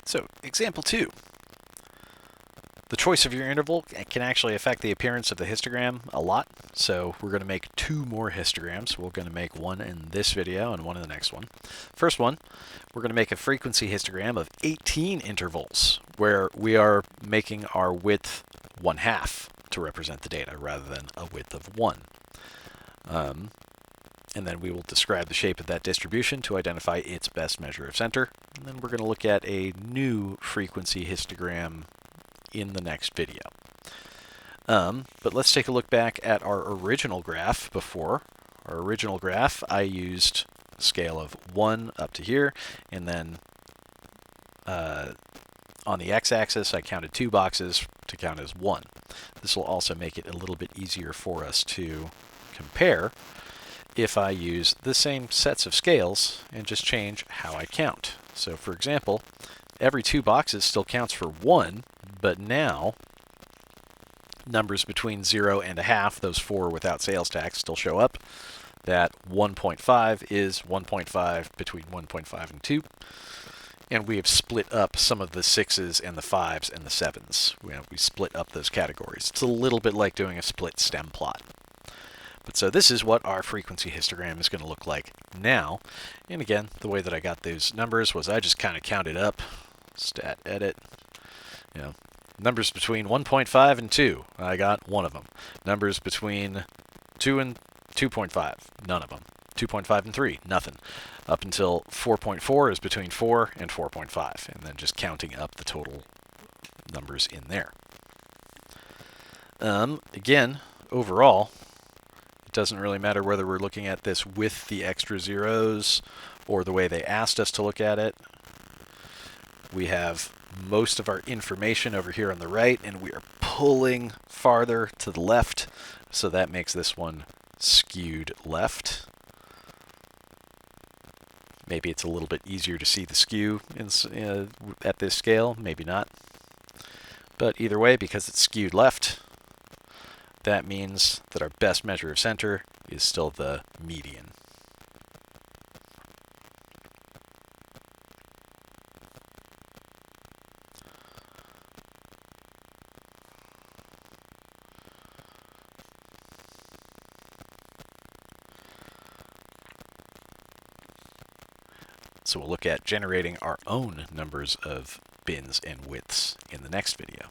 So, example 2. The choice of your interval can actually affect the appearance of the histogram a lot. So we're going to make 2 more histograms. We're going to make one in this video and one in the next one. First one, we're going to make a frequency histogram of 18 intervals, where we are making our width 1/2 to represent the data rather than a width of 1. And then we will describe the shape of that distribution to identify its best measure of center. And then we're going to look at a new frequency histogram in the next video. But let's take a look back at our original graph before. Our original graph, I used a scale of 1 up to here, and then on the x-axis I counted 2 boxes to count as 1. This will also make it a little bit easier for us to compare if I use the same sets of scales and just change how I count. So for example, every 2 boxes still counts for 1, but now numbers between 0 and 1/2, those 4 without sales tax, still show up. That 1.5 is 1.5 between 1.5 and 2. And we have split up some of the 6s and the 5s and the 7s. We split up those categories. It's a little bit like doing a split stem plot. But so this is what our frequency histogram is going to look like now. And again, the way that I got those numbers was I just kind of counted up, stat edit, numbers between 1.5 and 2, I got 1 of them. Numbers between 2 and 2.5, none of them. 2.5 and 3, nothing. Up until 4.4 is between 4 and 4.5, and then just counting up the total numbers in there. Again, overall, it doesn't really matter whether we're looking at this with the extra zeros or the way they asked us to look at it. We have most of our information over here on the right, and we are pulling farther to the left, so that makes this one skewed left. Maybe it's a little bit easier to see the skew at this scale, maybe not. But either way, because it's skewed left, that means that our best measure of center is still the median. So we'll look at generating our own numbers of bins and widths in the next video.